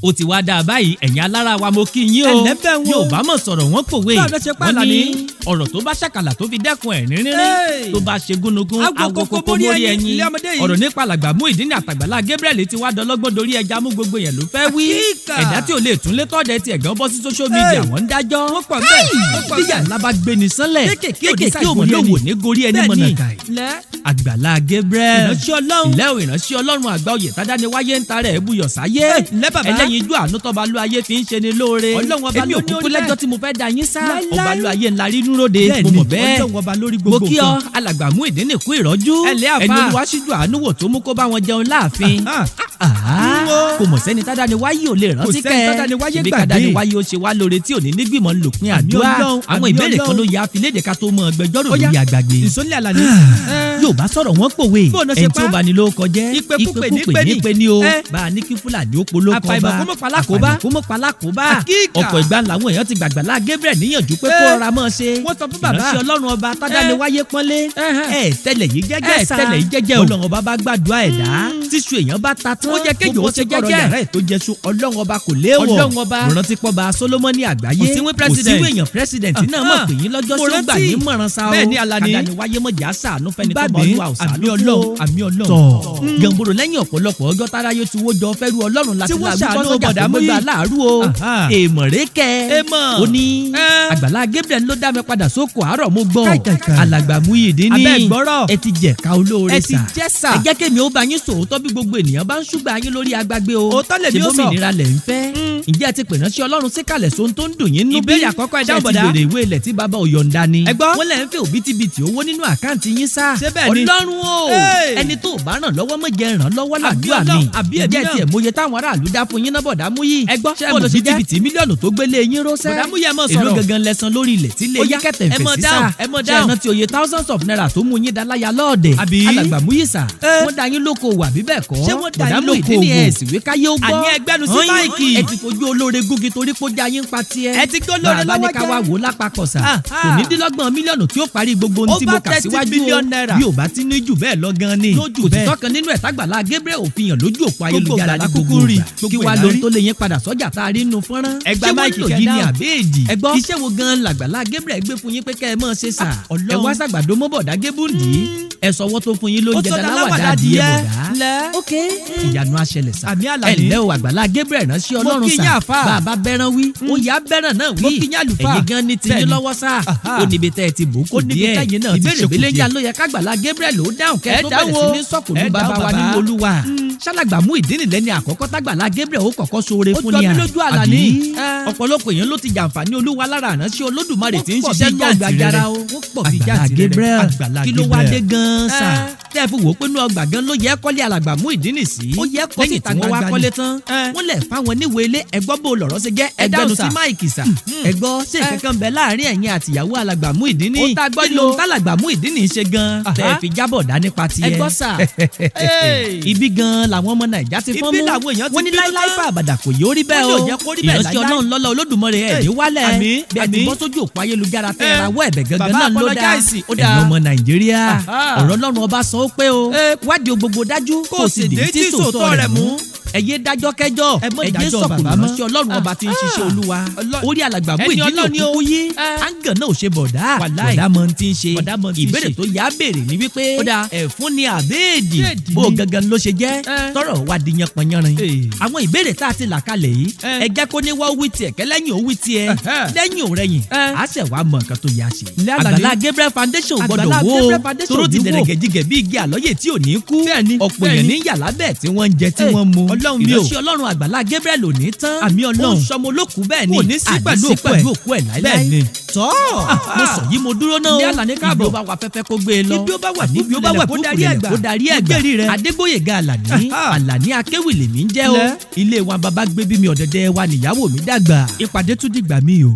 ó ti wá dáa báyìí ẹ̀yin alára wa mo kí yín o yóò bá mọ̀ sọ̀rọ̀ wọ́n pòwe wọ́n ní ọ̀rọ̀ tó bá ṣàkàlà tó fi dẹ́kun ẹ̀rín rínrín tó bá ṣe gúnugún agokoko mórí ẹyin ọ̀rọ̀ nípa Alagba Muyideen àtàgbàlá Gabriel ti wá dọlọ́gbọ́n dorí ẹja mú gbogbo yẹn ló fẹ́ wí ẹ̀dá tí ò lè tún lé tọ́dẹ tí ẹ̀gán bọ́ sí social media wọ́n ń dájọ́ bíyà ńlá bá gbé ní sánlẹ̀ kéèké òmò lówó ní gorí ẹni mọ̀nà kàì Àgbàlá Gabriel ìránṣẹ́ Ọlọ́run àgbà oyè tádání wáyé ń tarẹ̀ buyọ̀ sáyé ẹlẹ́yinjú àánú tọ́ba lú ayé fi ń ṣe ni lóore èmi òkúkú lẹ́jọ́ tí mo fẹ́ da yín sá ọba lú ayé ńlá rí núròde mo mọ̀ bẹ́ẹ̀ mo kí ọ Alagba Muyideen kú ìrọ́jú ẹni olúwa ṣíjú àánú wò tó mú kó bá wọn jẹun láàfin kò mọ̀ sẹ́ni tádání wáyé ò lè rántí kẹ́ ibi kádání wáyé ó ṣe wá lóore tí ò ní nígbìmọ̀ lòpin àdúrà àwọn ìbéèrè kan ló yẹ àfilédè ká tó mọ ẹgbẹjọ́rò lórí àgbàgbé yóò bá sọ̀rọ̀ wọ́n pòwe ẹni tí ó bá ní ló kọjẹ́ ìpèkúpè nípe ní o bá a ní kí Fúlàní ó polóko bá kó mọ̀ palákòóbá ọ̀pọ̀ ìgbà làwọn èèyàn ti gbàgbàlá Gabriel níyànjú pé kó rọra mọ́ ṣe ìránṣẹ́ Ọlọ́run ọba tádání wáyé pọ́nlé tẹ́lẹ̀ yìí jẹ́jẹ́ o Ọlọ́run ọba bá gbàdúrà ẹ̀dá tíṣu èèyàn bá ta tán ó jẹ́ kéjò ó ṣe jẹ́jẹ́ yàrá ètò jẹ́sù Ọlọ́run ọba kò léèwọ̀ rántí pọ́ bá Solomoni àgbáyé kò síwé èèyàn president náà mọ̀ pé yín lọ́jọ́ sí ó gbà yín mọ̀ràn sa o tádání wáyé mọ̀jà sàánú fẹ́ni tó mọ̀ ọ́ àmì Ọlọ́run tọ̀ gànbòrò lẹ́yìn ọ̀pọ̀lọpọ̀ ọjọ́ táráyé tí wọ́n jọ fẹ́rù Ọlọ́run láti láàrú bọ́sọ̀jà tó gbọ́dọ̀ láàrú o èèmọ̀ rékẹ́ ó ní Àgbàlá Gabriel ló dá mi padà sóko àárọ̀ mo gbọ́ Alagba Muyideen ní ẹ ti jẹ̀ka olóore sà ẹ jẹ́ kémi ó bá yín sòótọ́ bí gbogbo ènìyàn bá ń ṣùgbọ́n ayé lórí agbágbé o ṣe bómìnira lẹ̀ ń fẹ́ ǹjẹ́ ẹ ti pè ránṣẹ́ Ọlọ́run síkàlẹ̀ sóhun tó ń dùn yín nú bí ìbéèrè àkọ́kọ́ ẹ̀dá ọ̀bọ̀dá ṣe ti bèrè ìwé ilẹ̀ tí bàbá òyọ̀ǹda ni wọ́n lẹ̀ ń fẹ́ òbítíbitì owó nínú àkáǹtì yín sá Ọlọ́run o ẹni tó bá ràn lọ́wọ́ mọ̀ jẹ́ ràn lọ́wọ́ làdúrà mi ìjẹ́ tiẹ̀ mọ̀ye táwọn aráàlú dá fún yín náà bọ̀dá Múyì ṣé mo bítíbitì mílíọ̀nù tó gbélé yín rọ́ṣẹ́ bọ̀dá Múyì ẹ mọ̀ sọ̀rọ̀ èló gangan lẹ́san lórí ilẹ̀ tí lè yí kẹ̀tẹ̀ fẹ̀ sísá ṣe ẹ̀nà tí oye thousands of naira tó mú yín daláya lọ́ọ̀dẹ̀ Alagba Múyì sà wọ́n dá yín lóko wà bí bẹ́ẹ̀ kọ́ bọ̀dá Muyideen ní ẹ̀sìn wí káyé ó gbọ́ ẹ ti fojú olóore gúgi torí kó já yín pa tiẹ̀ bàbá ní ká wá wò lápapọ̀ sà kò ní dílọ́gbọ̀n mílíọ̀nù tí ó parí gbogbo ohun tí mo kà síwájú o bí ò bá ti ní jù bẹ́ẹ̀ lọ gan ni kò sì tọ́kan nínú ẹ̀ t'Àgbàlá Gabriel ò fi hàn lójú òpó ayélujára ní gbogbo ìgbà kí wàá lóhun tó lè yín padà sọ́jà tá a rí nínú fọ́nrán ṣé wọ́n lò yìí ní Abeedi iṣẹ́ wo gan l'Àgbàlá Gabriel gbé fún yín pé kẹ́ ẹ mọ̀ ṣe sà ẹ wá sàgbàdo mọ́ bọ̀dá Gébúndì ẹ sọwọ́ tó fún yín ló ń jẹ dáláwàdà adìyẹ bọ̀dá ìyanu aṣẹlẹ̀ sà ẹ ǹlẹ́ o Àgbàlá Gabriel ránṣẹ́ Ọlọ́run sà bàbá bẹ́ràn wí ó yá bẹ́ràn náà wí ẹ̀yin gan ni tiyín lọ́wọ́ sà ó níbi tẹ́ ẹ ti bò kù díẹ̀ ìbéèrè belenja ló yẹ k'Àgbàlá Gabriel ó dáhùn kẹ́ tó bẹ̀rẹ̀ sí ní sọ̀kùnrin bàbá wa nínú Olúwa Alagba Muyideen lẹ́ni àkọ́kọ́ t'Àgbàlá Gabriel ó kọ́kọ́ ṣoore fún ni àbí ọ̀pọ̀lọpọ̀ èèyàn ló ti jàǹfààní Olúwa lára àránṣẹ́ Olódùmarè tí ń ṣiṣẹ́ ní ọgbà àjàrà o Àgbàlá Gabriel kí ló wá dé gan-an sà tẹ́ ẹ fi wò ó pé inú ọgbà gan ló yẹ kọ́lé Alagba Muyideen sí lẹ́yìn tí wọ́n wá kọ́lé tán wọ́n lẹ̀ fáwọn níwèé ilé ẹgbọ́ bó lọ̀rọ̀ ṣe jẹ́ ẹgbẹ́nu sí máìkì sà ẹgbọ́ ṣé kankan bẹ láàrin ẹ̀yin àtìyàwó Alagba Muyideen kí ló ń t'Alagba Muyideen ṣe gan tẹ́ ẹ fi jábọ̀ dá nípa tiẹ̀ ẹgbọ́ sà ibi gan làwọn ọmọ Nàìjà ti fọ́n mú wọ́n ní láíláí fà àbàdà kò yóò rí bẹ́ẹ̀ o ìránṣẹ́ Ọlọ́run lọ́lá Olódùmarè ẹ̀ ní wálẹ̀ bí a ti bọ́ sójú òpó ayélujára tẹ́ ẹ rawọ́ ẹ̀bẹ̀ gangan náà ló dá ẹ̀yin ọmọ Nàìjíríà ọ̀rọ̀ Ọlọ́run ọba sọ ó pé o wádìí gbogbo dájú kò sì dé tí sòótọ́ rẹ̀ mú ẹyẹ dájọ́ kẹjọ́ ẹyẹ sọ̀kùnrin ránṣẹ́ Ọlọ́run ọba tí ń ṣiṣẹ́ Olúwa orí Alagba Muyideen òkúkú yí áńgàn náà ò ṣe bọ̀dá mọ̀ ti ń ṣe ìbéèrè tó yá béèrè ni wípé Ẹfun ni Abeedi bó gangan ló ṣe jẹ́ tọrọ wá di yanpanyanrin àwọn ìbéèrè tá a ti là kalẹ̀ yìí ẹ jẹ́ kó ní wọ́n wí tiẹ̀ kẹ́lẹ́yìn ó wí tiẹ̀ lẹ́yìn ò rẹ̀yìn á ṣẹ̀ wá mọ̀ nǹkan tó yá ṣe Àgbàlá Gabriel Foundation gbọ́dọ̀ wó toró ti dẹ̀rẹ̀ gẹ̀jígẹ̀ bí igi àlọ́yè tí ò ní kú ọ̀pọ̀ èèyàn ní yàrá bẹ́ẹ̀ tí wọ́n ń jẹ tí wọ́n mu ìránṣẹ́ Ọlọ́run Àgbàlá Gabriel ò ní tán àmì Ọlọ́run sọmọ olókù bẹ́ẹ̀ ni àní sí pẹ̀lú òkú ẹ̀ láíláí tọ́ mo sọ yìí mo dúró náà ní Alani káàbọ̀ ibi ó bá wà fẹ́fẹ́ kó gbé e lọ ibi ó bá wà níbi ó bá wà kó darí ẹ̀gbà Adéboyèga Alani AKEWI lèmi ń jẹ́ o ilé wa bàbá gbé bí mi ọ̀dẹ̀dẹ̀ wa níyàwó mi dàgbà ìpàdé tún dìgbà mi o.